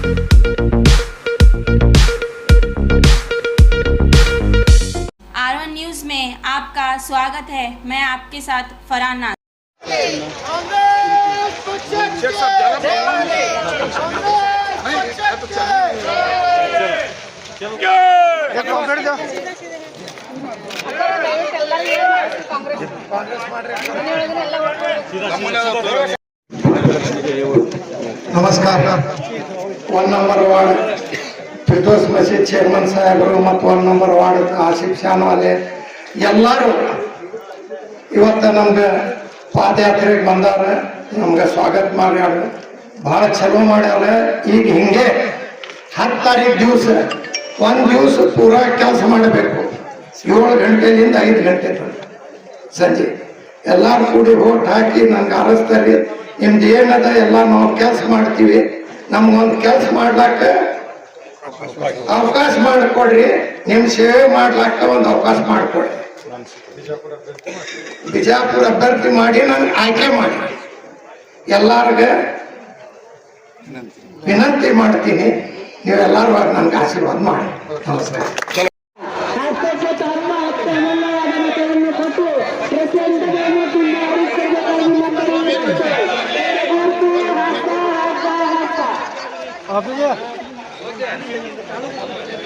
R1 news में आपका स्वागत है। मैं आपके साथ फरहान नाज। नमस्कार। 1 नंबर वार्ड फिरदौस मसीद चेयरमन साहेबರು ಮತ್ತು 1 ನಂಬರ್ ವಾರ್ಡ್ ಆಸಿಫ್ ಶಾನ್ವಾಲೆ ಎಲ್ಲರೂ ಇವತ್ತು ನಮ್ಗೆ ಪಾದಯಾತ್ರೆಗೆ ಬಂದಾರ, ನಮ್ಗೆ ಸ್ವಾಗತ ಮಾಡ್ಯಾರ, ಬಹಳ ಚಲೋ ಮಾಡ್ಯಾರ. ಈಗ ಹಿಂಗೆ 10 ತಾರೀಕು ದಿವಸ ಒಂದು ದಿವಸ ಪೂರಾ ಕೆಲಸ ಮಾಡಬೇಕು. 7 ಗಂಟೆಯಿಂದ 5 ಗಂಟೆ ಸಂಜೆ ಎಲ್ಲರೂ ಕೂಡಿ ಓಟ್ ಹಾಕಿ ನಂಗೆ ಆರಿಸ್ತಾರೆ. ನಿಮ್ದು ಏನದ ಎಲ್ಲ ನಾವು ಕೆಲಸ ಮಾಡ್ತೀವಿ, ನಮ್ಗೊಂದು ಕೆಲಸ ಮಾಡ್ಲಾಕ ಅವಕಾಶ ಮಾಡಿಕೊಡ್ರಿ, ನಿಮ್ ಸೇವೆ ಮಾಡ್ಲಾಕ ಒಂದು ಅವಕಾಶ ಮಾಡಿಕೊಡ್ರಿ. ಬಿಜಾಪುರ ಅಭ್ಯರ್ಥಿ ಮಾಡಿ ನನ್ಗೆ ಆಯ್ಕೆ ಮಾಡಿ ಎಲ್ಲಾರ್ಗ ವಿನಂತಿ ಮಾಡ್ತೀನಿ, ನೀವೆಲ್ಲರೂ ನನ್ಗೆ ಆಶೀರ್ವಾದ ಮಾಡಿ. ನಮಸ್ಕಾರ.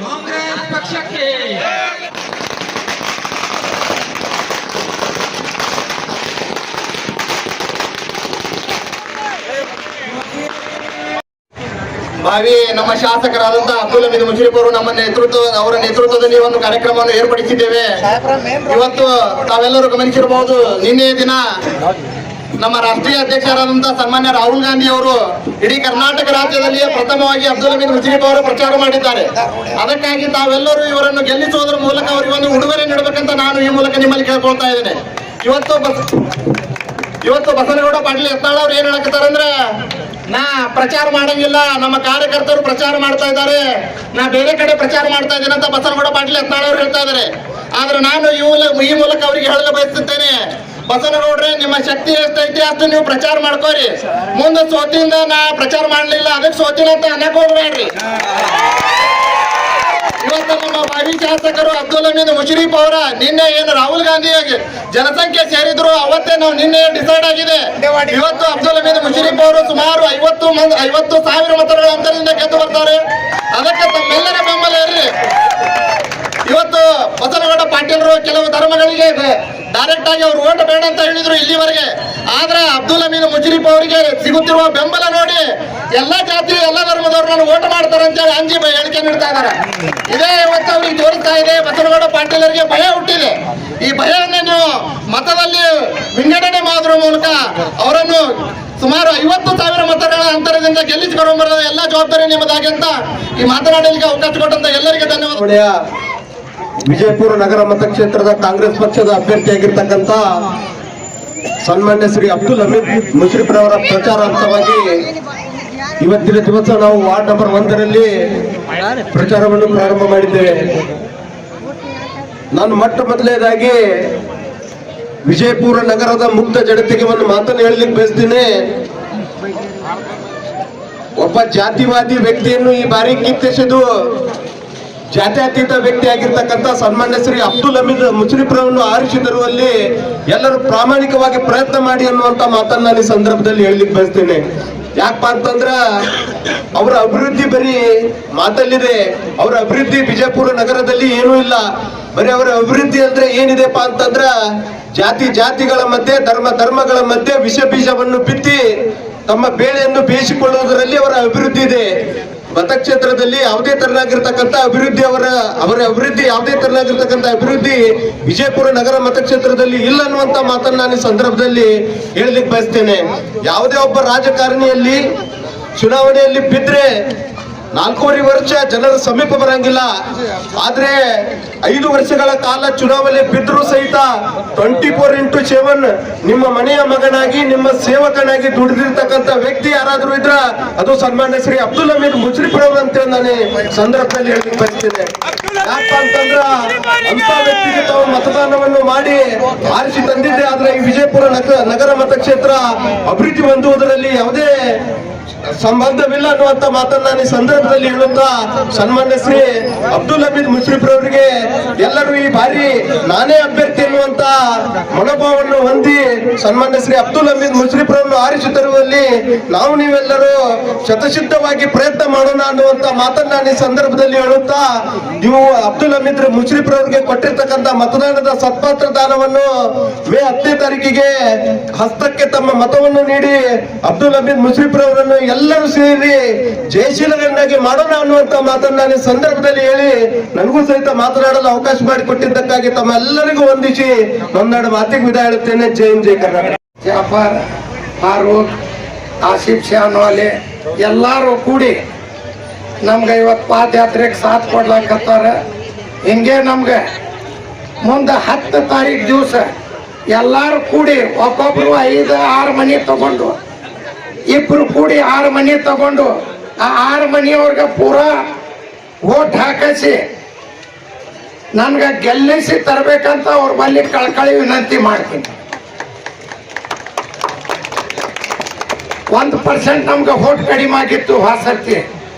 ಕಾಂಗ್ರೆಸ್ ಪಕ್ಷಕ್ಕೆ ಭಾವಿ ನಮ್ಮ ಶಾಸಕರಾದಂತಹ ಅಬ್ದುಲ್ ಹಮೀದ್ ಮುಷರಿಫ್ ಅವರು ಅವರ ನೇತೃತ್ವದಲ್ಲಿ ಒಂದು ಕಾರ್ಯಕ್ರಮವನ್ನು ಏರ್ಪಡಿಸಿದ್ದೇವೆ. ಇವತ್ತು ತಾವೆಲ್ಲರೂ ಗಮನಿಸಿರಬಹುದು, ನಿನ್ನೆ ದಿನ ನಮ್ಮ ರಾಷ್ಟ್ರೀಯ ಅಧ್ಯಕ್ಷರಾದಂತಹ ಸನ್ಮಾನ್ಯ ರಾಹುಲ್ ಗಾಂಧಿ ಅವರು ಇಡೀ ಕರ್ನಾಟಕ ರಾಜ್ಯದಲ್ಲಿಯೇ ಪ್ರಥಮವಾಗಿ ಅಬ್ದುಲ್ ಹಮೀದ್ ಮುಷರಿಫ್ ಅವರು ಪ್ರಚಾರ ಮಾಡಿದ್ದಾರೆ. ಅದಕ್ಕಾಗಿ ತಾವೆಲ್ಲರೂ ಇವರನ್ನು ಗೆಲ್ಲಿಸುವುದರ ಮೂಲಕ ಅವರಿಗೆ ಒಂದು ಉಡುಗೊರೆ ನೀಡಬೇಕಂತ ನಾನು ಈ ಮೂಲಕ ನಿಮ್ಮಲ್ಲಿ ಕೇಳ್ಕೊಳ್ತಾ ಇದ್ದೇನೆ. ಇವತ್ತು ಬಸನಗೌಡ ಪಾಟೀಲ್ ಯತ್ನಾಳ್ ಅವ್ರು ಏನ್ ಹೇಳಕತ್ತಾರಂದ್ರೆ, ನಾ ಪ್ರಚಾರ ಮಾಡಂಗಿಲ್ಲ, ನಮ್ಮ ಕಾರ್ಯಕರ್ತರು ಪ್ರಚಾರ ಮಾಡ್ತಾ ಇದ್ದಾರೆ, ನಾ ಬೇರೆ ಕಡೆ ಪ್ರಚಾರ ಮಾಡ್ತಾ ಇದ್ದೇನೆ ಅಂತ ಬಸನಗೌಡ ಪಾಟೀಲ್ ಯತ್ನಾಳ್ ಅವರು ಹೇಳ್ತಾ ಇದ್ದಾರೆ. ಆದ್ರೆ ನಾನು ಈ ಮೂಲಕ ಅವರಿಗೆ ಹೇಳಲು ಬಯಸುತ್ತೇನೆ, ಬಸನಗೌಡ್ರೆ ನಿಮ್ಮ ಶಕ್ತಿ ಎಷ್ಟೈತಿ ಅಷ್ಟು ನೀವು ಪ್ರಚಾರ ಮಾಡ್ಕೋರಿ. ಮುಂದೆ ಸೋತಿಯಿಂದ ನಾ ಪ್ರಚಾರ ಮಾಡ್ಲಿಲ್ಲ ಅದಕ್ಕೆ ಸೋತಿನ ಅಂತ ಅನ್ನಕ್ ಹೋಗ್ಬೇಡ್ರಿ. ಇವತ್ತು ನಮ್ಮ ಮಾಜಿ ಶಾಸಕರು ಅಬ್ದುಲ್ ಹಮೀದ್ ಮುಷರಿಫ್ ಅವರ ನಿನ್ನೆ ಏನು ರಾಹುಲ್ ಗಾಂಧಿ ಜನಸಂಖ್ಯೆ ಸೇರಿದ್ರು ಅವತ್ತೇ ನಾವು ನಿನ್ನೆ ಡಿಸೈಡ್ ಆಗಿದೆ. ಇವತ್ತು ಅಬ್ದುಲ್ ಹಮೀದ್ ಮುಷರಿಫ್ ಅವರು ಸುಮಾರು 50,000 ಮತಗಳ ಅಂತರದಿಂದ ಗೆದ್ದು ಬರ್ತಾರೆ. ಅದಕ್ಕೆ ತಮ್ಮೆಲ್ಲರ ಬೆಂಬಲ ಇರ್ರಿ. ಇವತ್ತು ಬಸನಗೌಡ ಪಾಟೀಲರು ಕೆಲವು ಧರ್ಮಗಳಿಗೆ ಡೈರೆಕ್ಟ್ ಆಗಿ ಅವ್ರು ಓಟ್ ಬೇಡ ಅಂತ ಹೇಳಿದ್ರು ಇಲ್ಲಿವರೆಗೆ. ಆದ್ರೆ ಅಬ್ದುಲ್ ಹಮೀದ್ ಮುಷರಿಫ್ ಅವರಿಗೆ ಸಿಗುತ್ತಿರುವ ಬೆಂಬಲ ನೋಡಿ ಎಲ್ಲಾ ಜಾತಿ ಎಲ್ಲಾ ಧರ್ಮದವ್ರು ನಾನು ಓಟ್ ಮಾಡ್ತಾರೆ ಅಂತ ಹೇಳಿ ಅಂಜಿ ಹೇಳಿಕೆ ನೀಡ್ತಾ ಇದ್ದಾರೆ. ಇದೇ ಇವತ್ತು ಅವ್ರಿಗೆ ತೋರಿಸ್ತಾ ಇದೆ, ಬಸನಗೌಡ ಪಾಟೀಲರಿಗೆ ಭಯ ಹುಟ್ಟಿದೆ. ಈ ಭಯವನ್ನು ನೀವು ಮತದಲ್ಲಿ ವಿಂಗಡಣೆ ಮಾಡುವ ಮೂಲಕ ಅವರನ್ನು ಸುಮಾರು 50,000 ಮತಗಳ ಅಂತರದಿಂದ ಗೆಲ್ಲಿಸಿಕೊಂಡ್ಬರೋದು ಎಲ್ಲ ಜವಾಬ್ದಾರಿ ನಿಮ್ಮದಾಗಿ ಅಂತ ಈ ಮಾತನಾಡಲಿಕ್ಕೆ ಅವಕಾಶ ಕೊಟ್ಟಂತ ಎಲ್ಲರಿಗೆ ಧನ್ಯವಾದ. ವಿಜಯಪುರ ನಗರ ಮತಕ್ಷೇತ್ರದ ಕಾಂಗ್ರೆಸ್ ಪಕ್ಷದ ಅಭ್ಯರ್ಥಿಯಾಗಿರ್ತಕ್ಕಂಥ ಸನ್ಮಾನ್ಯ ಶ್ರೀ ಅಬ್ದುಲ್ ಹಮೀದ್ ಮುಷರಿಫ್ ರವರ ಪ್ರಚಾರಾರ್ಥವಾಗಿ ಇವತ್ತಿನ ದಿವಸ ನಾವು ವಾರ್ಡ್ ನಂಬರ್ 1ರಲ್ಲಿ ಪ್ರಚಾರವನ್ನು ಪ್ರಾರಂಭ ಮಾಡಿದ್ದೇವೆ. ನಾನು ಮೊದಲನೇದಾಗಿ ವಿಜಯಪುರ ನಗರದ ಮುಕ್ತ ಜನತೆಗೆ ಒಂದು ಮಾತನ್ನು ಹೇಳಲಿಕ್ಕೆ ಬಯಸ್ತೀನಿ. ಒಬ್ಬ ಜಾತಿವಾದಿ ವ್ಯಕ್ತಿಯನ್ನು ಈ ಬಾರಿ ಕಿತ್ತೆಸೆದು ಜಾತ್ಯತೀತ ವ್ಯಕ್ತಿ ಆಗಿರ್ತಕ್ಕಂಥ ಸನ್ಮಾನ್ಯ ಶ್ರೀ ಅಬ್ದುಲ್ ಹಮೀದ್ ಮುಷರಿಫ್ ರವರನ್ನು ಆರಿಸಿ ತರುವಲ್ಲಿ ಎಲ್ಲರೂ ಪ್ರಾಮಾಣಿಕವಾಗಿ ಪ್ರಯತ್ನ ಮಾಡಿ ಅನ್ನುವಂತ ಮಾತನ್ನ ನಾನು ಈ ಸಂದರ್ಭದಲ್ಲಿ ಹೇಳಲಿಕ್ಕೆ ಬಯಸ್ತೇನೆ. ಯಾಕಪ್ಪ ಅಂತಂದ್ರ ಅವರ ಅಭಿವೃದ್ಧಿ ಬರೀ ಮಾತಲ್ಲಿದೆ, ಅವರ ಅಭಿವೃದ್ಧಿ ವಿಜಯಪುರ ನಗರದಲ್ಲಿ ಏನೂ ಇಲ್ಲ. ಬರೀ ಅವರ ಅಭಿವೃದ್ಧಿ ಅಂದ್ರೆ ಏನಿದೆಪ್ಪ ಅಂತಂದ್ರ ಜಾತಿಗಳ ಮಧ್ಯೆ ಧರ್ಮಗಳ ಮಧ್ಯೆ ವಿಷ ಬೀಜವನ್ನು ಬಿತ್ತಿ ತಮ್ಮ ಬೇಳೆಯನ್ನು ಬೇಯಿಸಿಕೊಳ್ಳುವುದರಲ್ಲಿ ಅವರ ಅಭಿವೃದ್ಧಿ ಇದೆ. ಮತಕ್ಷೇತ್ರದಲ್ಲಿ ಯಾವುದೇ ತರನಾಗಿರ್ತಕ್ಕಂಥ ಅಭಿವೃದ್ಧಿ ಅವರ ಅಭಿವೃದ್ಧಿ ಯಾವುದೇ ತರನಾಗಿರ್ತಕ್ಕಂಥ ಅಭಿವೃದ್ಧಿ ವಿಜಯಪುರ ನಗರ ಮತಕ್ಷೇತ್ರದಲ್ಲಿ ಇಲ್ಲ ಅನ್ನುವಂತ ಮಾತನ್ನು ನಾನು ಈ ಸಂದರ್ಭದಲ್ಲಿ ಹೇಳಲಿಕ್ಕೆ ಬಯಸ್ತೇನೆ. ಯಾವುದೇ ಒಬ್ಬ ರಾಜಕಾರಣಿಯಲ್ಲಿ ಚುನಾವಣೆಯಲ್ಲಿ ಬಿದ್ರೆ 4.5 ವರ್ಷ ಜನರ ಸಮೀಪ ಬರಂಗಿಲ್ಲ. ಆದ್ರೆ 5 ವರ್ಷಗಳ ಕಾಲ ಚುನಾವಣೆ ಬಿದ್ದರೂ ಸಹಿತ 24x7 ನಿಮ್ಮ ಮನೆಯ ಮಗನಾಗಿ ನಿಮ್ಮ ಸೇವಕನಾಗಿ ದುಡಿದಿರ್ತಕ್ಕಂಥ ವ್ಯಕ್ತಿ ಯಾರಾದ್ರೂ ಇದ್ರ ಅದು ಸನ್ಮಾನ್ಯ ಶ್ರೀ ಅಬ್ದುಲ್ ಹಮೀದ್ ಮುಷರಿಫ್ ರವರು ಅಂತೇಳಿ ನಾನು ಸಂದರ್ಭದಲ್ಲಿ ಹೇಳಲಿಕ್ಕೆ ಬಯಸ್ತೇನೆ. ಯಾಕಪ್ಪ ಅಂತಂದ್ರ ಅಂತ ವ್ಯಕ್ತಿಗೆ ತಾವು ಮತದಾನವನ್ನು ಮಾಡಿ ಆರಿಸಿ ತಂದಿದ್ದೆ. ಆದ್ರೆ ಈ ವಿಜಯಪುರ ನಗರ ಮತಕ್ಷೇತ್ರ ಅಭಿವೃದ್ಧಿ ಹೊಂದುವುದರಲ್ಲಿ ಯಾವುದೇ ಸಂಬಂಧವಿಲ್ಲ ಅನ್ನುವಂತ ಮಾತನ್ನ ನಾನು ಈ ಸಂದರ್ಭದಲ್ಲಿ ಹೇಳುತ್ತಾ ಸನ್ಮಾನ್ಯ ಶ್ರೀ ಅಬ್ದುಲ್ ಹಮೀದ್ ಮುಷ್ರಿಫ್ ರವರಿಗೆ ಎಲ್ಲರೂ ಈ ಬಾರಿ ನಾನೇ ಅಭ್ಯರ್ಥಿ ಎನ್ನುವಂತ ಮನೋಭಾವವನ್ನು ಹೊಂದಿ ಸನ್ಮಾನ್ಯ ಶ್ರೀ ಅಬ್ದುಲ್ ಹಮೀದ್ ಮುಷ್ರಿಫ್ ರವರನ್ನು ಆರಿಸಿ ತರುವಲ್ಲಿ ನಾವು ನೀವೆಲ್ಲರೂ ಶತಸಿದ್ಧವಾಗಿ ಪ್ರಯತ್ನ ಮಾಡೋಣ ಅನ್ನುವಂತ ಮಾತನ್ನ ನಾನು ಈ ಸಂದರ್ಭದಲ್ಲಿ ಹೇಳುತ್ತಾ ನೀವು ಅಬ್ದುಲ್ ಹಮೀದ್ ಮುಷ್ರಿಫ್ ರವರಿಗೆ ಕೊಟ್ಟಿರ್ತಕ್ಕಂಥ ಮತದಾನದ ಸತ್ಪಾತ್ರ ದಾನವನ್ನು ಮೇ 10ನೇ ತಾರೀಕಿಗೆ ಹಸ್ತಕ್ಕೆ ತಮ್ಮ ಮತವನ್ನು ನೀಡಿ ಅಬ್ದುಲ್ ಹಮೀದ್ ಮುಷ್ರಿಫ್ ರವರನ್ನು ಎಲ್ಲರೂ ಸೇರಿ ಜಯಶೀಲರನ್ನಾಗಿ ಮಾಡೋಣ ಅನ್ನುವಂತ ಮಾತನ್ನ ನಾನು ಈ ಸಂದರ್ಭದಲ್ಲಿ ಹೇಳಿ ನನಗೂ ಸಹಿತ ಮಾತನಾಡಲು ಅವಕಾಶ ಮಾಡಿಕೊಟ್ಟಿದ್ದಕ್ಕಾಗಿ ತಮ್ಮೆಲ್ಲರಿಗೂ ವಂದಿಸಿ ಒಂದೆರಡು ಮಾತಿಗೆ ವಿದಾಯ ಹೇಳುತ್ತೇನೆ. ಜೈ ಹಿಂದ್, ಜೈ ಕರ್ನಾಟಕ. ಜಾಫರ್, ಫಾರೂಕ್, ಆಸಿಫ್ ಶಾನ್ವಾಲೆ ಎಲ್ಲರೂ ಕೂಡಿ ನಮ್ಗೆ ಇವತ್ತು ಪಾದಯಾತ್ರೆಗೆ ಸಾಥ್ ಕೊಡ್ಲಾಕತ್ತಾರ. ಹಿಂಗೆ ನಮ್ಗೆ ಮುಂದೆ 10 ತಾರೀಕು ದಿವಸ ಎಲ್ಲರೂ ಕೂಡಿ ಒಬ್ಬೊಬ್ರು 5-6 ಮನೆ ತಗೊಂಡು ಇಬ್ರು ಕೂಡಿ 6 ಮನೆ ತಗೊಂಡು ಆ 6 ಮನೆಯವ್ರಿಗೆ ಪೂರಾ ಓಟ್ ಹಾಕಿಸಿ ನನ್ಗೆ ಗೆಲ್ಲಿಸಿ ತರಬೇಕಂತ ಅವ್ರ ಬಲ್ಲಿ ಕಳ್ಕಳಿ ವಿನಂತಿ ಮಾಡ್ತೀನಿ. 1% ನಮ್ಗೆ ಓಟ್ ಕಡಿಮೆ ಆಗಿತ್ತು ಹೊಸರ್ತಿ.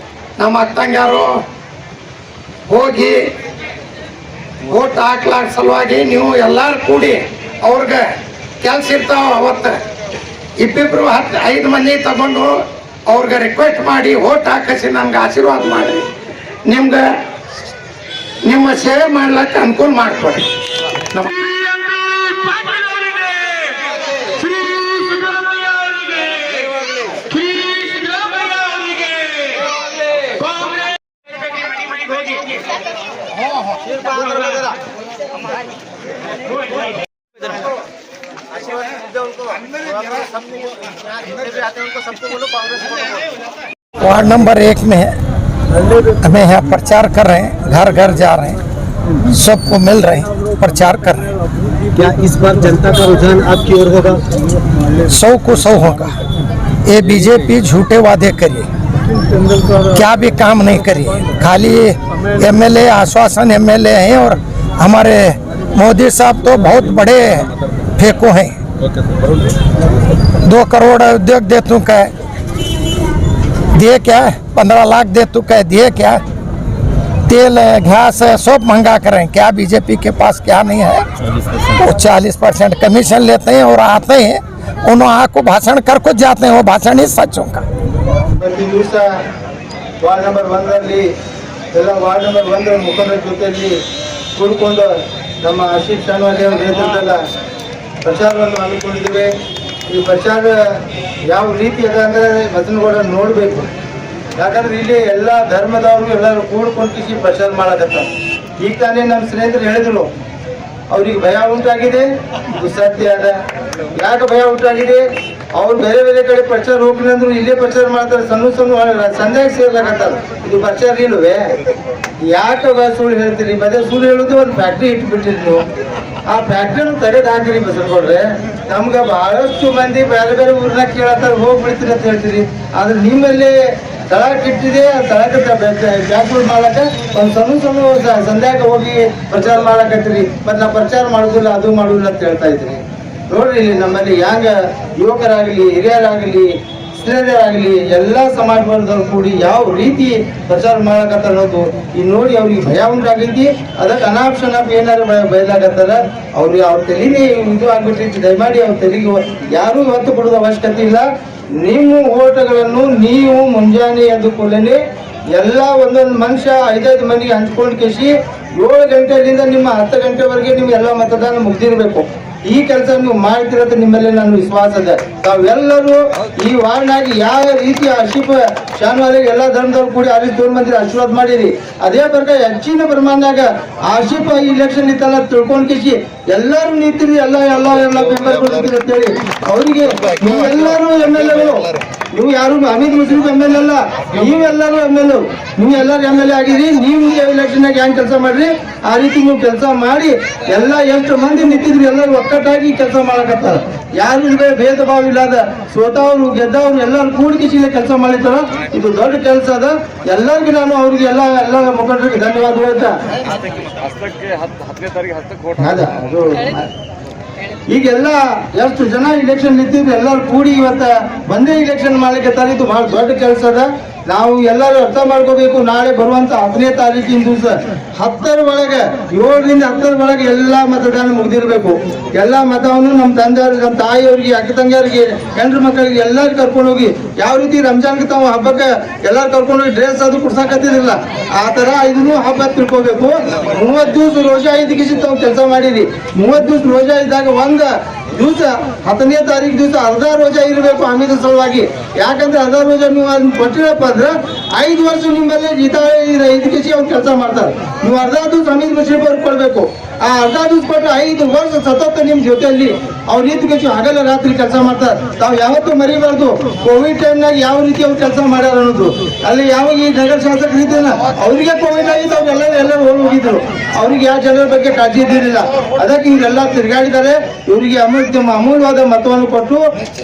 ನಮ್ಮ ಅತ್ತಂಗ್ಯಾರು ಹೋಗಿ ಓಟ್ ಹಾಕ್ಲಾಕ ಸಲುವಾಗಿ ನೀವು ಎಲ್ಲಾರು ಕೂಡಿ ಅವ್ರಿಗೆ ಕೆಲ್ಸ ಇರ್ತಾವ. ಅವತ್ತು ಇಬ್ಬಿಬ್ರು 5 ಮಂದಿ ತಗೊಂಡು ಅವ್ರಿಗೆ ರಿಕ್ವೆಸ್ಟ್ ಮಾಡಿ ಓಟ್ ಹಾಕಿಸಿ ನಮ್ಗೆ ಆಶೀರ್ವಾದ ಮಾಡಿ ನಿಮ್ಗೆ ನಿಮ್ಮ ಸೇವೆ ಮಾಡ್ಲಿಕ್ಕೆ ಅನುಕೂಲ ಮಾಡಿಕೊಡಿ. वार्ड नंबर 1 में हमें यहाँ प्रचार कर रहे हैं, घर घर जा रहे हैं, सबको मिल रहे हैं, प्रचार कर रहे हैं। क्या इस बार जनता का रुझान आपकी ओर होगा? 100 को 100 होगा। ये बीजेपी झूठे वादे करिए, क्या भी काम नहीं करिए, खाली एमएलए आश्वासन एमएलए हैं। और हमारे मोदी साहब तो बहुत बड़े फेंको हैं। 2 करोड़ उद्योग दे तू कह दिए क्या, 15 लाख दे तू कह दिए क्या, तेल है, घास है, सब महंगा करें। क्या बीजेपी के पास क्या नहीं है? वो 40% कमीशन लेते हैं और आते हैं, उन्होंने आको भाषण कर को जाते हैं, वो भाषण ही सच्चों का। ಪ್ರತಿ ದಿವಸ ವಾರ್ಡ್ ನಂಬರ್ 1ರಲ್ಲಿ ಎಲ್ಲ ವಾರ್ಡ್ ನಂಬರ್ 1 ಮುಖಂಡರ ಜೊತೆಯಲ್ಲಿ ಕೂಡಿಕೊಂಡು ನಮ್ಮ ಆಶೀಫ್ ಶಾನ್ವಾಲೆ ಅವರ ನೇತೃತ್ವದ ಪ್ರಚಾರವನ್ನು ಹಮ್ಮಿಕೊಂಡಿದ್ದೇವೆ. ಈ ಪ್ರಚಾರ ಯಾವ ರೀತಿ ಅದ ಅಂದರೆ ವಚನಗೌಡ ನೋಡಬೇಕು. ಯಾಕಂದ್ರೆ ಇಲ್ಲಿ ಎಲ್ಲ ಧರ್ಮದವರು ಎಲ್ಲರೂ ಕೂಡ್ಕೊಂಡು ಪ್ರಚಾರ ಮಾಡಕತ್ತಾರೆ. ಈಗ ತಾನೇ ನಮ್ಮ ಸ್ನೇಹಿತರು ಹೇಳಿದ್ರು ಅವ್ರಿಗೆ ಭಯ ಉಂಟಾಗಿದೆ, ಇದು ಸತ್ಯ ಅದ. ಯಾಕೆ ಭಯ ಉಂಟಾಗಿದೆ? ಅವ್ರು ಬೇರೆ ಬೇರೆ ಕಡೆ ಪ್ರಚಾರ ಹೋಗ್ಲಿ ಅಂದ್ರು ಇಲ್ಲೇ ಪ್ರಚಾರ ಮಾಡ್ತಾರೆ. ಸಣ್ಣ ಸಂದೇಶ ಸೇರ್ಲಾಕತ್ತಾರ. ಇದು ಪ್ರಚಾರ ಇಲ್ವೇ? ಯಾಕೆ ಸುಳ್ಳು ಹೇಳ್ತೀರಿ? ಬದೇ ಸುಳ್ಳು ಹೇಳುದು ಒಂದು ಫ್ಯಾಕ್ಟ್ರಿ ಇಟ್ಬಿಟ್ಟಿರಿ ನೀವು. ಆ ಫ್ಯಾಕ್ಟ್ರಿನ ತೆಗೆದು ಹಾಕಿರಿ ಬಸವನಗೌಡ್ರೆ. ನಮ್ಗೆ ಬಹಳಷ್ಟು ಮಂದಿ ಬೇರೆ ಬೇರೆ ಊರ್ನಾಗ ಕೇಳತ್ತಾರ, ಹೋಗ್ಬಿಡ್ತೀರಿ ಅಂತ ಹೇಳ್ತೀರಿ. ಆದ್ರೆ ನಿಮ್ಮಲ್ಲಿ ತಳಕಿಟ್ಟಿದೆ, ತಳಕ ಬ್ಯಾಕ್ವರ್ಡ್ ಮಾಡಕ ಒಂದು ಸಣ್ಣ ಸಂಧ್ಯಾಕ ಹೋಗಿ ಪ್ರಚಾರ ಮಾಡಕತ್ತೀರಿ. ಮತ್ತೆ ನಾವು ಪ್ರಚಾರ ಮಾಡುದಿಲ್ಲ, ಅದು ಮಾಡುದಿಲ್ಲ ಅಂತ ಹೇಳ್ತಾ ಇದ್ರಿ. ನೋಡ್ರಿ, ಇಲ್ಲಿ ನಮ್ಮಲ್ಲಿ ಹ್ಯಾಂಗ ಯುವಕರಾಗಲಿ, ಹಿರಿಯರಾಗಲಿ, ಸ್ತ್ರೀಯರಾಗಲಿ ಎಲ್ಲ ಸಮಾಜ ವರ್ಗದವ್ರು ಕೂಡಿ ಯಾವ ರೀತಿ ಪ್ರಚಾರ ಮಾಡಕತ್ತ ಅನ್ನೋದು ಈಗ ನೋಡಿ ಅವ್ರಿಗೆ ಭಯ ಉಂಟಾಗೈತಿ. ಅದಕ್ಕೆ ಅನಾಪ್ಷನಾಪ್ ಏನಾರು ಬಯಲಾಗತ್ತಾರ. ಅವ್ರಿಗೆ ಅವ್ರ ತಲೆನೇ ಇದು ಆಗ್ಬಿಟ್ಟಿತ್ತು. ದಯಮಾಡಿ ಅವ್ರ ತಲೆಗೆ ಯಾರೂ ಇವತ್ತು ಕೊಡೋದು ಅವಶ್ಯಕತೆ ಇಲ್ಲ. ನಿಮ್ಮ ಓಟುಗಳನ್ನು ನೀವು ಮುಂಜಾನೆ ಎದ್ದು ಕೂಡಲೇ ಎಲ್ಲ ಒಂದೊಂದು ಮನುಷ್ಯ 5-5 ಮಂದಿಗೆ ಹಂಚ್ಕೊಂಡು ಕೇಸಿ 7 ಗಂಟೆಯಿಂದ ನಿಮ್ಮ 10 ಗಂಟೆವರೆಗೆ ನೀವು ಎಲ್ಲ ಮತದಾನ ಮುಗ್ದಿರ್ಬೇಕು. ಈ ಕೆಲಸ ನೀವು ಮಾಡ್ತಿರೋದು ನಿಮ್ಮಲ್ಲಿ ನಾನು ವಿಶ್ವಾಸ ಇದೆ. ತಾವೆಲ್ಲರೂ ಈ ವಾರ್ಡ್ನಾಗ ಯಾವ ರೀತಿ ಆಶೀಫ್ ಶಾನ್ವಾಲೆಗೆ ಎಲ್ಲ ಧರ್ಮದವ್ರು ಕೂಡಿ ಮಂದಿರ ಆಶೀರ್ವಾದ ಮಾಡಿರಿ. ಅದೇ ಪ್ರಕಾರ ಹೆಚ್ಚಿನ ಪ್ರಮಾಣದಾಗ ಆಶೀಫ್ ಇಲೆಕ್ಷನ್ ಇತ್ತಲ್ಲ ತಿಳ್ಕೊಂಡ್ ಕಿಸಿ ಎಲ್ಲರೂ ನಿಂತಿರಿ. ಎಲ್ಲ ಮೆಂಬರ್ಗಳು ಅಂತೇಳಿ ಅವರಿಗೆ ನೀವೆಲ್ಲರೂ MLA, ನೀವು ಯಾರು ಹಮೀದ್ ಮುಷ್ರಿಫ್ MLA ಅಲ್ಲ, ನೀವೆಲ್ಲರೂ MLA. ನೀವು ಎಲ್ಲರೂ MLA ಆಗಿರಿ. ನೀವು ಎಲೆಕ್ಷನ್ನಾಗ ಹೆಂಗ್ ಕೆಲಸ ಮಾಡ್ರಿ ಆ ರೀತಿ ನೀವು ಕೆಲಸ ಮಾಡಿ ಎಲ್ಲ ಎಷ್ಟು ಮಂದಿ ನಿಂತಿದ್ರಿ ಎಲ್ಲರೂ ಒಕ್ಕಟ್ಟಾಗಿ ಕೆಲಸ ಮಾಡಕತ್ತಾರ. ಯಾರು ಭೇದ ಭಾವ ಇಲ್ಲದ ಸೋತವ್ರು ಗೆದ್ದವ್ರು ಎಲ್ಲರೂ ಕೂಡಿಕಿಸಿಲೆ ಕೆಲಸ ಮಾಡಿರ್ತಾರ. ಇದು ದೊಡ್ಡ ಕೆಲಸ ಅದ. ಎಲ್ಲರಿಗೂ ನಾನು ಅವ್ರಿಗೆ ಎಲ್ಲ ಮುಖಂಡರಿಗೆ ಧನ್ಯವಾದ ಹೇಳ್ತಾ ಈಗೆಲ್ಲ ಎಷ್ಟು ಜನ ಇಲೆಕ್ಷನ್ ನಿಂತಿದ್ರು ಎಲ್ಲರೂ ಕೂಡಿ ಇವತ್ತು ಬಂದೇ ಇಲೆಕ್ಷನ್ ಮಾಡ್ಲಿಕ್ಕೆ ಇದು ಬಹಳ ದೊಡ್ಡ ಕೆಲಸ ಅದ. ನಾವು ಎಲ್ಲರೂ ಅರ್ಥ ಮಾಡ್ಕೋಬೇಕು. ನಾಳೆ ಬರುವಂತ 10ನೇ ತಾರೀಕಿನ ದಿವಸ 10ರ ಒಳಗೆ 7ರಿಂದ 10ರ ಒಳಗೆ ಎಲ್ಲ ಮತದಾನ ಮುಗಿದಿರ್ಬೇಕು. ಎಲ್ಲ ಮತವನ್ನು ನಮ್ಮ ತಂದೆಯವ್ರಿಗೆ, ನಮ್ಮ ತಾಯಿಯವ್ರಿಗೆ, ಅಕ್ಕ ತಂಗಿಯವ್ರಿಗೆ, ಹೆಣ್ಣು ಮಕ್ಕಳಿಗೆ ಎಲ್ಲರೂ ಕರ್ಕೊಂಡು ಹೋಗಿ, ಯಾವ ರೀತಿ ರಂಜಾನ್ಗೆ ತಾವು ಹಬ್ಬಕ್ಕೆ ಎಲ್ಲರೂ ಕರ್ಕೊಂಡು ಹೋಗಿ ಡ್ರೆಸ್ ಅದು ಕುಡ್ಸಕತ್ತಿದಿಲ್ಲ, ಆ ತರ ಇದನ್ನು ಹಬ್ಬ ತಿಳ್ಕೋಬೇಕು. 30 ದಿವಸ ರೋಜಾ ಇದ್ದಕ್ಕೆ ತಾವು ಕೆಲಸ ಮಾಡಿರಿ. 30 ದಿವಸ ರೋಜಾ ಇದ್ದಾಗ ಒಂದು ದಿವಸ 10ನೇ ತಾರೀಕು ದಿವಸ ಅರ್ಧ ರೋಜಾ ಇರಬೇಕು ಆಮೇಲೆ ಸಲುವಾಗಿ. ಯಾಕಂದ್ರೆ ಅರ್ಧ ರೋಜಾ ನೀವು ಅದನ್ನ ಕೊಟ್ಟಿರಪ್ಪ ಅಂದ್ರೆ 5 ವರ್ಷ ನಿಮ್ಮಲ್ಲೇ ಇದಕ್ಕೆ ಅವ್ರು ಕೆಲಸ ಮಾಡ್ತಾರೆ. ನೀವು ಅರ್ಧ ದಿವಸ ಹಮೀದ್ ಮುಷರಫ್ ಅವ್ರು ಕೊಡ್ಬೇಕು. ಆ ಅರ್ಧ ದಿವಸ ಕೊಟ್ಟರೆ 5 ವರ್ಷ ಸತತ ನಿಮ್ಮ ಜೊತೆಯಲ್ಲಿ ಅವ್ರ ರೀತಿಗೆ ಹಗಲ ರಾತ್ರಿ ಕೆಲಸ ಮಾಡ್ತಾರೆ. ತಾವು ಯಾವತ್ತೂ ಮರಿಬಾರ್ದು. ಕೋವಿಡ್ ಟೈಮ್ನಾಗ ಯಾವ ರೀತಿ ಅವ್ರು ಕೆಲಸ ಮಾಡ್ಯಾರ ಅನ್ನೋದು. ಅಲ್ಲಿ ಯಾವಾಗ ಈ ನಗರ ಶಾಸಕರು ಇದ್ದೇನೆ ಅವರಿಗೆ ಕೋವಿಡ್ ಆಗಿದ್ದು ಎಲ್ಲರೂ ಹೋಗಿದ್ರು. ಅವ್ರಿಗೆ ಯಾವ ಜನರ ಬಗ್ಗೆ ಕಾಳಜಿ ಇದ್ದಿರಲಿಲ್ಲ. ಅದಕ್ಕೆ ಇವರೆಲ್ಲ ತಿರುಗಾಡಿದ್ದಾರೆ. ಇವರಿಗೆ ಅಮೂಲ್ಯವಾದ ಮತವನ್ನು ಕೊಟ್ಟು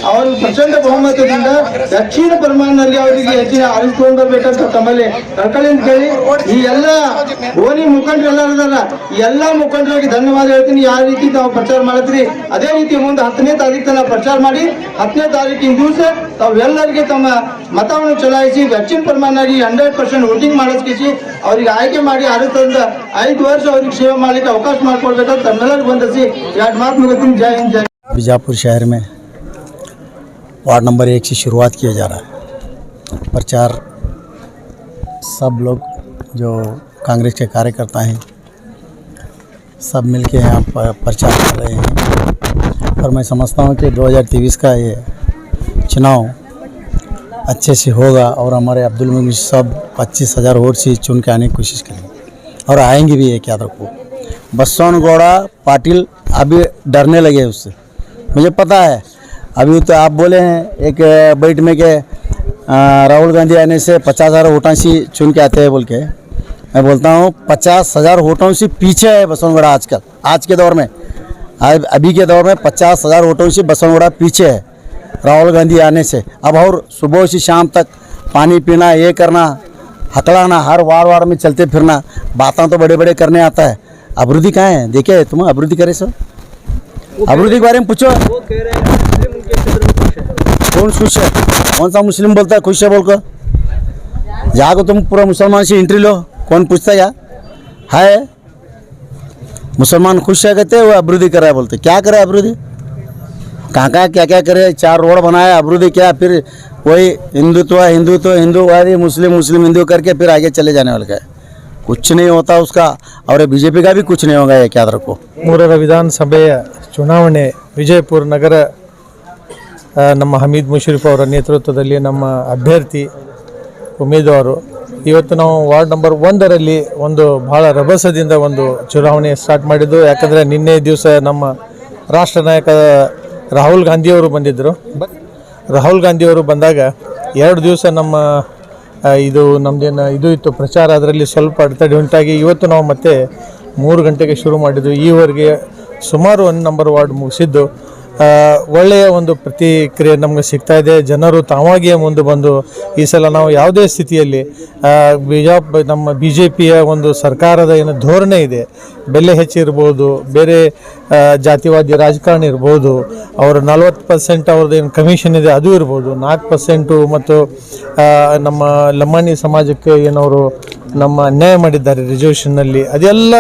ಅವರು ಪ್ರಚಂಡ ಬಹುಮತದಿಂದ ಹೆಚ್ಚಿನ ಪ್ರಮಾಣದಲ್ಲಿ ಅವರಿಗೆ ಹೆಚ್ಚಿನ ಆರಿಸಿಕೊಂಡು ಬರ್ಬೇಕಂತ ತಮ್ಮಲ್ಲಿ ಕಳ್ಕಳಿಂದ ಕೇಳಿ ಈ ಎಲ್ಲ ಓನಿ ಮುಖಂಡರೆಲ್ಲ ಇದಾರ, ಈ ಎಲ್ಲ ಮುಖಂಡರಿಗೆ ಧನ್ಯವಾದ ಹೇಳ್ತೀನಿ. ಯಾವ ರೀತಿ ತಾವು ಪ್ರಚಾರ ಮಾಡಿದ್ರಿ ಅದೇ ರೀತಿ ಮುಂದೆ 10ನೇ ತಾರೀಕು ತನಕ ಪ್ರಚಾರ ಮಾಡಿ 10ನೇ ತಾರೀಕಿನ ದಿವಸ ತಾವೆಲ್ಲರಿಗೆ ತಮ್ಮ ಮತವನ್ನು ಚಲಾಯಿಸಿ ಹೆಚ್ಚಿನ ಪ್ರಮಾಣವಾಗಿ 100% ವೋಟಿಂಗ್ ಮಾಡಿಸಿ ಅವ್ರಿಗೆ ಆಯ್ಕೆ ಮಾಡಿ 5 ವರ್ಷ ಅವ್ರಿಗೆ ಸೇವೆ ಮಾಡಲಿಕ್ಕೆ ಅವಕಾಶ ಮಾಡಿಕೊಡ್ಬೇಕಂತ ತಮ್ಮೆಲ್ಲರಿಗೂ ವಂದಿಸಿ 2 ಮಾತು ಮುಗಿಸ್ತೀನಿ. जय हिंद जय। बीजापुर शहर में वार्ड नंबर 1 से शुरुआत किया जा रहा है प्रचार। सब लोग जो कांग्रेस के कार्यकर्ता हैं सब मिलके यहाँ पर प्रचार कर रहे हैं। और मैं समझता हूँ कि 2023 का ये चुनाव अच्छे से होगा और हमारे अब्दुल मुमीन सब 25,000 वोट से चुन के आने की कोशिश करेंगे और आएंगे भी। एक याद रखो, बसवनगौड़ा पाटिल अभी डरने लगे उससे, मुझे पता है। अभी तो आप बोले हैं एक बैठ में के राहुल गांधी आने से 50,000 वोटों से चुन के आते हैं बोल के। मैं बोलता हूँ 50,000 वोटों से पीछे है बसवनगौड़ा आजकल। आज के दौर में, अभी के दौर में 50,000 वोटों से बसवनगौड़ा पीछे है राहुल गांधी आने से। अब और सुबह से शाम तक पानी पीना, ये करना, हकलाना, हर वार में चलते फिरना, बातें तो बड़े बड़े करने आता है। अभिवृद्धि कहाँ है? देखे तुम अभिवृद्धि करे सो, अभिवृद्धि के बारे में पूछो। कौन खुश है? कौन सा मुस्लिम बोलता है खुश है बोलकर? जाओ तुम पूरा मुसलमान से एंट्री लो, कौन पूछता है? मुसलमान खुश है कहते वो अभिवृद्धि कर रहा है बोलते। क्या करे अभिवृद्धि? कहाँ क्या करे? 4 रोड बनाया, अभिवृद्धि क्या? फिर वही हिंदूवादी मुस्लिम हिंदू करके फिर आगे चले जाने वाले का है। कुछ नहीं होता उसका, और बीजेपी का भी कुछ नहीं होगा, ये याद रखो। 3ರ ವಿಧಾನಸಭೆಯ ಚುನಾವಣೆ ವಿಜಯಪುರ ನಗರ ನಮ್ಮ ಹಮೀದ್ ಮುಷರಫ್ ಅವರ ನೇತೃತ್ವದಲ್ಲಿ ನಮ್ಮ ಅಭ್ಯರ್ಥಿ ಉಮೇದುವಾರು ಇವತ್ತು ನಾವು ವಾರ್ಡ್ ನಂಬರ್ 1ರಲ್ಲಿ ಒಂದು ಬಹಳ ರಭಸದಿಂದ ಒಂದು ಚುನಾವಣೆ ಸ್ಟಾರ್ಟ್ ಮಾಡಿದ್ದು. ಯಾಕಂದರೆ ನಿನ್ನೆ ದಿವಸ ನಮ್ಮ ರಾಷ್ಟ್ರ ನಾಯಕ ರಾಹುಲ್ ಗಾಂಧಿಯವರು ಬಂದಿದ್ದರು. ರಾಹುಲ್ ಗಾಂಧಿಯವರು ಬಂದಾಗ 2 ದಿವಸ ನಮ್ಮ ಇದು ನಮ್ಮದೇನು ಇದು ಇತ್ತು ಪ್ರಚಾರ, ಅದರಲ್ಲಿ ಸ್ವಲ್ಪ ಅಡೆತಡೆ ಉಂಟಾಗಿ ಇವತ್ತು ನಾವು ಮತ್ತೆ 3 ಗಂಟೆಗೆ ಶುರು ಮಾಡಿದ್ದು. ಈವರೆಗೆ ಸುಮಾರು 1 ನಂಬರ್ ವಾರ್ಡ್ ಮುಗಿಸಿದ್ದು. ಒಳ್ಳೆಯ ಒಂದು ಪ್ರತಿಕ್ರಿಯೆ ನಮಗೆ ಸಿಗ್ತಾ ಇದೆ. ಜನರು ತಾವಾಗಿಯೇ ಮುಂದೆ ಬಂದು ಈ ಸಲ ನಾವು ಯಾವುದೇ ಸ್ಥಿತಿಯಲ್ಲಿ ನಮ್ಮ BJPಯ ಒಂದು ಸರ್ಕಾರದ ಏನು ಧೋರಣೆ ಇದೆ, ಬೆಲೆ ಹೆಚ್ಚಿರ್ಬೋದು, ಬೇರೆ ಜಾತಿವಾದಿ ರಾಜಕಾರಣ ಇರ್ಬೋದು, ಅವರ 40% ಅವ್ರದ್ದು ಏನು ಕಮಿಷನ್ ಇದೆ ಅದು ಇರ್ಬೋದು, 4% ಮತ್ತು ನಮ್ಮ ಲಂಬಾಣಿ ಸಮಾಜಕ್ಕೆ ಏನವರು ನಮ್ಮ ಅನ್ಯಾಯ ಮಾಡಿದ್ದಾರೆ ರಿಸರ್ವೇಷನ್ನಲ್ಲಿ, ಅದೆಲ್ಲ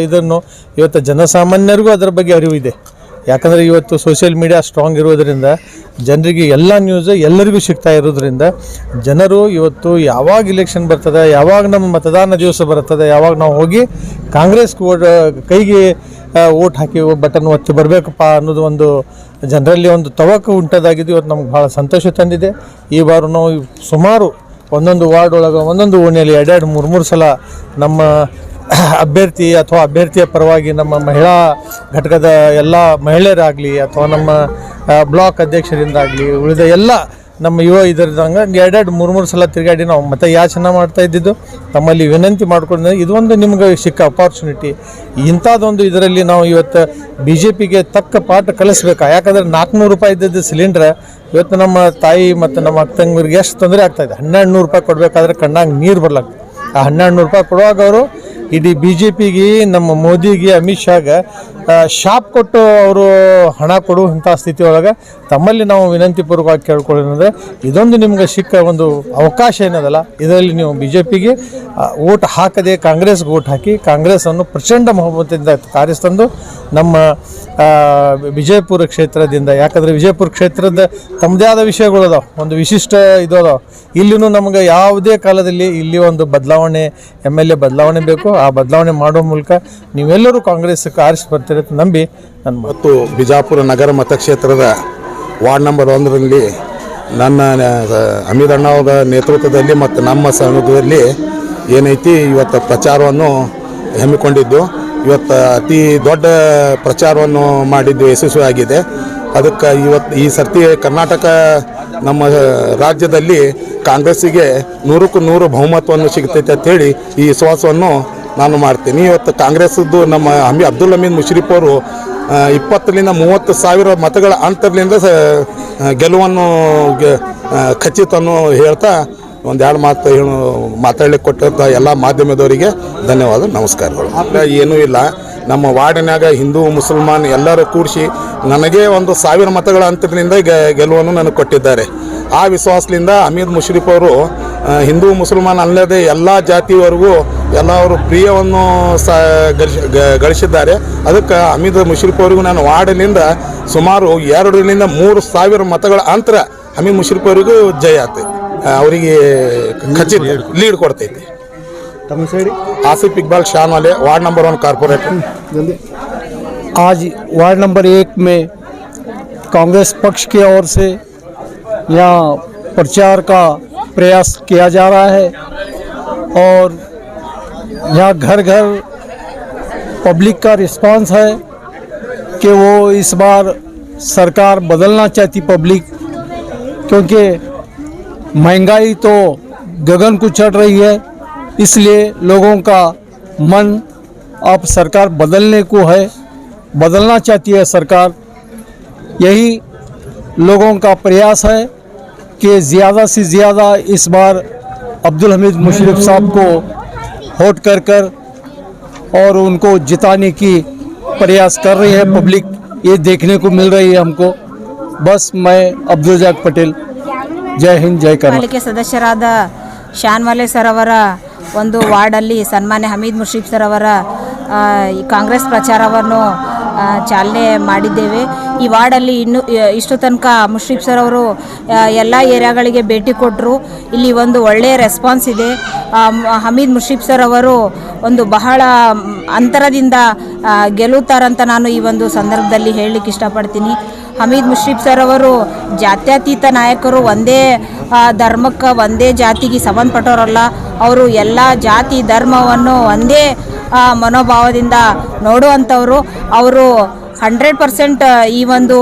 ಇದನ್ನು ಇವತ್ತು ಜನಸಾಮಾನ್ಯರಿಗೂ ಅದರ ಬಗ್ಗೆ ಅರಿವು ಇದೆ. ಯಾಕಂದರೆ ಇವತ್ತು ಸೋಷಿಯಲ್ ಮೀಡಿಯಾ ಸ್ಟ್ರಾಂಗ್ ಇರೋದರಿಂದ ಜನರಿಗೆ ಎಲ್ಲ ನ್ಯೂಸ್ ಎಲ್ಲರಿಗೂ ಸಿಗ್ತಾ ಇರೋದ್ರಿಂದ ಜನರು ಇವತ್ತು ಯಾವಾಗ ಇಲೆಕ್ಷನ್ ಬರ್ತದೆ, ಯಾವಾಗ ನಮ್ಮ ಮತದಾನ ದಿವಸ ಬರ್ತದೆ, ಯಾವಾಗ ನಾವು ಹೋಗಿ ಕಾಂಗ್ರೆಸ್ಗೆ ಕೈಗೆ ಓಟ್ ಹಾಕಿ ಬಟನ್ ಒತ್ತಿ ಬರಬೇಕಪ್ಪ ಅನ್ನೋದು ಒಂದು ಜನರಲ್ಲಿ ಒಂದು ತವಕ ಉಂಟಾದಾಗಿದ್ದು ಇವತ್ತು ನಮ್ಗೆ ಭಾಳ ಸಂತೋಷ ತಂದಿದೆ. ಈ ಬಾರು ನಾವು ಸುಮಾರು ಒಂದೊಂದು ವಾರ್ಡ್ ಒಳಗೆ ಒಂದೊಂದು ಓಣಿಯಲ್ಲಿ 2-3 ಸಲ ನಮ್ಮ ಅಭ್ಯರ್ಥಿ ಅಥವಾ ಅಭ್ಯರ್ಥಿಯ ಪರವಾಗಿ ನಮ್ಮ ಮಹಿಳಾ ಘಟಕದ ಎಲ್ಲ ಮಹಿಳೆಯರಾಗಲಿ ಅಥವಾ ನಮ್ಮ ಬ್ಲಾಕ್ ಅಧ್ಯಕ್ಷರಿಂದಾಗಲಿ ಉಳಿದ ಎಲ್ಲ ನಮ್ಮ ಯುವ ಇದರದಂಗೆ 2-3 ಸಲ ತಿರುಗಾಡಿ ನಾವು ಮತ ಯಾಚನೆ ಮಾಡ್ತಾ ಇದ್ದಿದ್ದು. ತಮ್ಮಲ್ಲಿ ವಿನಂತಿ ಮಾಡ್ಕೊಂಡು ಇದೊಂದು ನಿಮ್ಗೆ ಸಿಕ್ಕ ಅಪಾರ್ಚುನಿಟಿ. ಇಂಥದ್ದೊಂದು ಇದರಲ್ಲಿ ನಾವು ಇವತ್ತು BJPಗೆ ತಕ್ಕ ಪಾಠ ಕಲಿಸ್ಬೇಕಾ. ಯಾಕಂದರೆ 400 ರೂಪಾಯಿ ಇದ್ದಿದ್ದು ಸಿಲಿಂಡ್ರ್ ಇವತ್ತು ನಮ್ಮ ತಾಯಿ ಮತ್ತು ನಮ್ಮ ಅಕ್ಕ ತಂಗಿರಿಗೆ ಎಷ್ಟು ತೊಂದರೆ ಆಗ್ತಾಯಿದೆ. 1200 ರೂಪಾಯಿ ಕೊಡಬೇಕಾದ್ರೆ ಕಣ್ಣಾಗ ನೀರು ಬರ್ಲಾಗ್ತದೆ. ಆ 1200 ರೂಪಾಯಿ ಕೊಡುವಾಗ ಅವರು ಇಡೀ BJPಗೆ, ನಮ್ಮ ಮೋದಿಗೆ, ಅಮಿತ್ ಶಾಗೆ ಶಾಪ್ ಕೊಟ್ಟು ಅವರು ಹಣ ಕೊಡುವಂಥ ಸ್ಥಿತಿ ಒಳಗೆ ತಮ್ಮಲ್ಲಿ ನಾವು ವಿನಂತಿಪೂರ್ವಕವಾಗಿ ಕೇಳ್ಕೊಳ್ಳೋದಂದರೆ ಇದೊಂದು ನಿಮ್ಗೆ ಸಿಕ್ಕ ಒಂದು ಅವಕಾಶ ಏನದಲ್ಲ, ಇದರಲ್ಲಿ ನೀವು BJPಗೆ ಓಟ್ ಹಾಕದೆ ಕಾಂಗ್ರೆಸ್ಗೆ ಓಟ್ ಹಾಕಿ ಕಾಂಗ್ರೆಸ್ಸನ್ನು ಪ್ರಚಂಡ ಬಹುಮತದಿಂದ ಕಾರಿಸ್ತಂದು ನಮ್ಮ ವಿಜಯಪುರ ಕ್ಷೇತ್ರದಿಂದ, ಯಾಕಂದರೆ ವಿಜಯಪುರ ಕ್ಷೇತ್ರದ ತಮ್ಮದೇ ಆದ ವಿಷಯಗಳು ಅದಾವೆ, ಒಂದು ವಿಶಿಷ್ಟ ಇದು ಅದಾವೆ. ಇಲ್ಲಿನೂ ನಮಗೆ ಯಾವುದೇ ಕಾಲದಲ್ಲಿ ಇಲ್ಲಿ ಒಂದು ಬದಲಾವಣೆ MLA ಬದಲಾವಣೆ ಬೇಕು. ಆ ಬದಲಾವಣೆ ಮಾಡೋ ಮೂಲಕ ನೀವೆಲ್ಲರೂ ಕಾಂಗ್ರೆಸ್ಗೆ ಆರಿಸಿ ಬರ್ತೀರಿ ಅಂತ ನಂಬಿ ನನ್ನ ಮತ್ತು ಬಿಜಾಪುರ ನಗರ ಮತಕ್ಷೇತ್ರದ ವಾರ್ಡ್ ನಂಬರ್ 1ರಲ್ಲಿ ನನ್ನ ಹಮೀದ್ ಅಣ್ಣ ಅವರ ನೇತೃತ್ವದಲ್ಲಿ ಮತ್ತು ನಮ್ಮ ಸಹಯೋಗದಲ್ಲಿ ಏನೈತಿ ಇವತ್ತು ಪ್ರಚಾರವನ್ನು ಹಮ್ಮಿಕೊಂಡಿದ್ದು. ಇವತ್ತು ಅತಿ ದೊಡ್ಡ ಪ್ರಚಾರವನ್ನು ಮಾಡಿದ್ದು ಯಶಸ್ವಿಯಾಗಿದೆ. ಅದಕ್ಕೆ ಈ ಸರ್ತಿ ಕರ್ನಾಟಕ ನಮ್ಮ ರಾಜ್ಯದಲ್ಲಿ ಕಾಂಗ್ರೆಸ್ಸಿಗೆ 100ಕ್ಕೂ 100 ಬಹುಮತವನ್ನು ಸಿಗ್ತೈತೆ ಅಂತೇಳಿ ಈ ವಿಶ್ವಾಸವನ್ನು ನಾನು ಮಾಡ್ತೀನಿ. ಇವತ್ತು ಕಾಂಗ್ರೆಸ್ದು ನಮ್ಮ ಅಬ್ದುಲ್ ಹಮೀದ್ ಮುಷರಿಫ್ ಅವರು 20ರಿಂದ 30 ಸಾವಿರ ಮತಗಳ ಅಂತರದಿಂದ ಗೆಲುವನ್ನು ಖಚಿತವನ್ನು ಹೇಳ್ತಾ ಒಂದೆರಡು ಮಾತಾಡಲಿಕ್ಕೆ ಕೊಟ್ಟಂಥ ಎಲ್ಲ ಮಾಧ್ಯಮದವರಿಗೆ ಧನ್ಯವಾದ, ನಮಸ್ಕಾರಗಳು. ಏನೂ ಇಲ್ಲ, ನಮ್ಮ ವಾರ್ಡಿನಾಗ ಹಿಂದೂ ಮುಸಲ್ಮಾನ್ ಎಲ್ಲರೂ ಕೂಡಿಸಿ ನನಗೆ 1000 ಮತಗಳ ಅಂತರದಿಂದ ಗೆಲುವನ್ನು ನನಗೆ ಕೊಟ್ಟಿದ್ದಾರೆ. ಆ ವಿಶ್ವಾಸದಿಂದ ಹಮೀದ್ ಮುಷರಿಫ್ ಅವರು ಹಿಂದೂ ಮುಸಲ್ಮಾನ್ ಅಲ್ಲದೆ ಎಲ್ಲ ಜಾತಿಯವರೆಗೂ ಎಲ್ಲ ಅವರು ಪ್ರಿಯವನ್ನು ಗಳಿಸಿದ್ದಾರೆ. ಅದಕ್ಕೆ ಹಮೀದ್ ಮುಷರಿಫ್ ಅವರಿಗೂ ನಾನು ವಾರ್ಡಿನಿಂದ ಸುಮಾರು 2ರಿಂದ 3 ಸಾವಿರ ಮತಗಳ ಅಂತರ ಹಮೀದ್ ಮುಷರಿಫ್ ಅವರಿಗೂ ಜಯ ಆಗ್ತೈತೆ, ಅವರಿಗೆ ಖಚಿತ ಲೀಡ್ ಕೊಡ್ತೈತಿ. आसिफ इकबाल शान वाले वार्ड नंबर 1 कारपोरेटर। आज वार्ड नंबर 1 में कांग्रेस पक्ष की ओर से यहाँ प्रचार का प्रयास किया जा रहा है और यहाँ घर घर पब्लिक का रिस्पांस है कि वो इस बार सरकार बदलना चाहती पब्लिक, क्योंकि महंगाई तो गगन को चढ़ रही है, इसलिए लोगों का मन अब सरकार बदलने को है, बदलना चाहती है सरकार। यही लोगों का प्रयास है कि ज़्यादा से ज़्यादा इस बार अब्दुल हमीद मुशर्रफ साहब को वोट कर और उनको जिताने की प्रयास कर रही है पब्लिक, ये देखने को मिल रही है हमको। बस मैं अब्दुल रज़ाक पटेल, जय हिंद जय कर्नाटक। ಪಾಲಿಕೆ ಸದಸ್ಯರಾದ ಶಾನ್ವಾಲೆ ಸರ್ ಅವರ ಒಂದು ವಾರ್ಡಲ್ಲಿ ಸನ್ಮಾನ್ಯ ಹಮೀದ್ ಮುಷರಿಫ್ ಸರ್ ಅವರ ಕಾಂಗ್ರೆಸ್ ಪ್ರಚಾರವನ್ನು ಚಾಲನೆ ಮಾಡಿದ್ದೇವೆ. ಈ ವಾರ್ಡಲ್ಲಿ ಇಷ್ಟು ತನಕ ಮುಷರಿಫ್ ಸರ್ ಅವರು ಎಲ್ಲ ಏರಿಯಾಗಳಿಗೆ ಭೇಟಿ ಕೊಟ್ಟರು. ಇಲ್ಲಿ ಒಂದು ಒಳ್ಳೆಯ ರೆಸ್ಪಾನ್ಸ್ ಇದೆ. ಹಮೀದ್ ಮುಷರಿಫ್ ಸರ್ ಅವರು ಒಂದು ಬಹಳ ಅಂತರದಿಂದ ಗೆಲ್ಲುತ್ತಾರಂತ ನಾನು ಈ ಒಂದು ಸಂದರ್ಭದಲ್ಲಿ ಹೇಳಲಿಕ್ಕೆ ಇಷ್ಟಪಡ್ತೀನಿ. ಹಮೀದ್ ಮುಷರಿಫ್ ಸರ್ ಅವರು ಜಾತ್ಯತೀತ ನಾಯಕರು, ಒಂದೇ ಧರ್ಮಕ್ಕೆ ಒಂದೇ ಜಾತಿಗೆ ಸಂಬಂಧಪಟ್ಟವರಲ್ಲ. ಅವರು ಎಲ್ಲ ಜಾತಿ ಧರ್ಮವನ್ನು ಒಂದೇ ಮನೋಭಾವದಿಂದ ನೋಡುವಂಥವರು. ಅವರು 100% ಈ ಒಂದು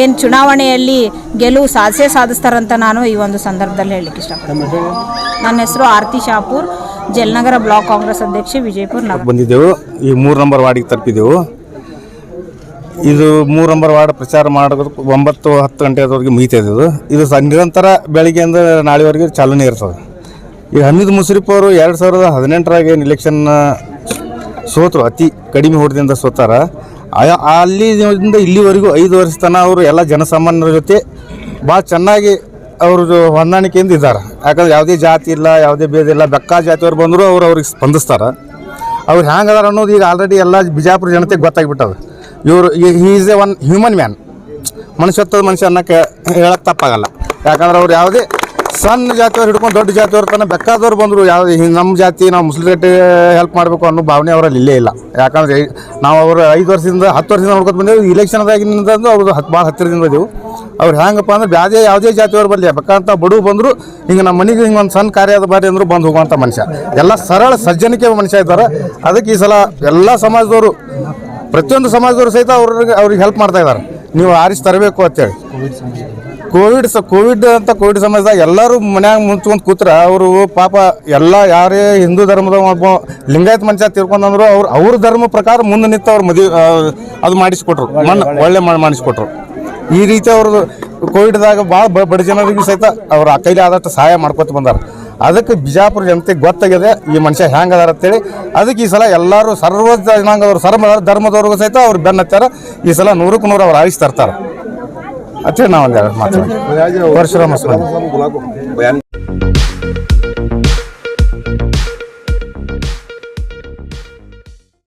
ಏನು ಚುನಾವಣೆಯಲ್ಲಿ ಗೆಲುವು ಸಾಧಿಸ್ತಾರಂತ ನಾನು ಈ ಒಂದು ಸಂದರ್ಭದಲ್ಲಿ ಹೇಳಲಿಕ್ಕೆ ಇಷ್ಟಪಡ್ತೀನಿ. ನನ್ನ ಹೆಸರು ಆರತಿ ಶಾಪೂರ್, ಜಯನಗರ ಬ್ಲಾಕ್ ಕಾಂಗ್ರೆಸ್ ಅಧ್ಯಕ್ಷೆ, ವಿಜಯಪುರ ನಗರ. ಬಂದಿದ್ದೆವು. ಈ 3 ನಂಬರ್ ವಾರ್ಡಿಗೆ ತಲುಪಿದೆವು. ಇದು 3 ನಂಬರ್ ವಾರ್ಡ್ ಪ್ರಚಾರ ಮಾಡೋದು 9-10 ಗಂಟೆವರೆಗೆ ಮುಗಿತಿದ್ದು. ಇದು ನಿರಂತರ ಬೆಳಗ್ಗೆಯಿಂದ ನಾಳೆವರೆಗೆ ಚಾಲನೆ ಇರ್ತದೆ. ಈಗ ಹಮೀದ್ ಮುಷರಿಫ್ ಅವರು 2018ರಾಗ ಏನು ಇಲೆಕ್ಷನ್ ಸೋತರು, ಅತಿ ಕಡಿಮೆ ಓಟದಿಂದ ಸೋತಾರ. ಅಲ್ಲಿಂದ ಇಲ್ಲಿವರೆಗೂ 5 ವರ್ಷ ತನಕ ಅವರು ಎಲ್ಲ ಜನಸಾಮಾನ್ಯರ ಜೊತೆ ಭಾಳ ಚೆನ್ನಾಗಿ ಅವರು ಹೊಂದಾಣಿಕೆಯಿಂದ ಇದ್ದಾರೆ. ಯಾಕಂದ್ರೆ ಯಾವುದೇ ಜಾತಿ ಇಲ್ಲ, ಯಾವುದೇ ಭೇದ ಇಲ್ಲ, ಬೆಕ್ಕಾ ಜಾತಿಯವ್ರು ಬಂದರೂ ಅವ್ರಿಗೆ ಸ್ಪಂದಿಸ್ತಾರೆ. ಅವ್ರು ಹ್ಯಾಂಗೆ ಅದಾರ ಅನ್ನೋದು ಈಗ ಆಲ್ರೆಡಿ ಎಲ್ಲ ಬಿಜಾಪುರ ಜನತೆಗೆ ಗೊತ್ತಾಗ್ಬಿಟ್ಟದ. ಇವರು is a one human man, ಮನುಷ್ಯತ್ವದ ಮನುಷ್ಯ ಅನ್ನೋಕ್ಕೆ ಹೇಳಕ್ಕೆ ತಪ್ಪಾಗಲ್ಲ. ಯಾಕಂದ್ರೆ ಅವ್ರು ಯಾವುದೇ ಸಣ್ಣ ಜಾತಿಯವ್ರು ಹಿಡ್ಕೊಂಡು ದೊಡ್ಡ ಜಾತಿಯವ್ರ ತನಕ ಬೇಕಾದವ್ರು ಬಂದರು ಯಾವುದೇ ನಮ್ಮ ಜಾತಿ ನಾವು ಮುಸ್ಲಿಮ್ಗೆ ಹೆಲ್ಪ್ ಮಾಡಬೇಕು ಅನ್ನೋ ಭಾವನೆ ಅವರಲ್ಲಿ ಇಲ್ಲೇ ಇಲ್ಲ. ಯಾಕಂದರೆ ನಾವು ಅವರು 5 ವರ್ಷದಿಂದ 10 ವರ್ಷದಿಂದ ನೋಡ್ಕೊತ ಬಂದೇವು. ಇಲೆಕ್ಷನ್ದಾಗಿನಿಂದ ಅವ್ರದ್ದು ಭಾಳ ಹತ್ತಿರದಿಂದ ಬಂದೆವು. ಅವ್ರು ಹೆಂಗಪ್ಪ ಅಂದ್ರೆ ಯಾವುದೇ ಜಾತಿಯವ್ರು ಬರಲಿ, ಬೇಕಂತ ಬಡವು ಬಂದರು ಹಿಂಗೆ ನಮ್ಮ ಮನೆಗೆ ಹಿಂಗೆ ಒಂದು ಸಣ್ಣ ಕಾರ್ಯ ಅದ ಬಾರಿ ಅಂದರೂ ಬಂದು ಹೋಗುವಂಥ ಮನುಷ್ಯ. ಎಲ್ಲ ಸರಳ ಸಜ್ಜನಿಕೆ ಮನುಷ್ಯ ಇದ್ದಾರೆ. ಅದಕ್ಕೆ ಈ ಸಲ ಎಲ್ಲ ಸಮಾಜದವರು, ಪ್ರತಿಯೊಂದು ಸಮಾಜದವರು ಸಹಿತ ಅವ್ರಿಗೆ ಹೆಲ್ಪ್ ಮಾಡ್ತಾ ಇದ್ದಾರೆ. ನೀವು ಆರಿಸಿ ತರಬೇಕು ಅಂತೇಳಿ. ಕೋವಿಡ್ ಸಮಯದಾಗ ಎಲ್ಲರೂ ಮನ್ಯಾಗ ಮುಂಚ್ಕೊಂಡು ಕೂತ್ರೆ ಅವರು ಪಾಪ ಎಲ್ಲ ಯಾರೇ ಹಿಂದೂ ಧರ್ಮದ ಒಬ್ಬ ಲಿಂಗಾಯತ್ ಮನುಷ್ಯ ತಿರ್ಕೊಂಡ್ರು ಅವ್ರ ಧರ್ಮ ಪ್ರಕಾರ ಮುಂದೆ ನಿಂತು ಅವ್ರು ಮದುವೆ ಅದು ಮಾಡಿಸ್ಕೊಟ್ರು, ಒಳ್ಳೆ ಮಾಡಿಸ್ಕೊಟ್ರು. ಈ ರೀತಿ ಅವ್ರದ್ದು ಕೋವಿಡ್ದಾಗ ಭಾಳ ಬಡ ಜನರಿಗೂ ಸಹಿತ ಅವ್ರ ಕೈಲಿ ಆದಷ್ಟು ಸಹಾಯ ಮಾಡ್ಕೊತ ಬಂದಾರ. ಅದಕ್ಕೆ ಬಿಜಾಪುರ ಜನತೆಗೆ ಗೊತ್ತಾಗಿದೆ ಈ ಮನುಷ್ಯ ಹೆಂಗೆ ಅದಾರ ಅಂತೇಳಿ. ಅದಕ್ಕೆ ಈ ಸಲ ಎಲ್ಲರೂ ಸರ್ವ ಜನಾಂಗದವರು ಧರ್ಮದವ್ರಿಗೂ ಸಹಿತ ಅವ್ರು ಬೆನ್ನತ್ತಾರ. ಈ ಸಲ 100ಕ್ಕೆ 100 ಅವ್ರು ಆರಿಸಿ ತರ್ತಾರೆ ಅಂತೇಳಿ ನಾವು ಒಂದೆರಡು ಮಾತು ಪರಶುರಾಮ ಸ್ವಾಮಿ.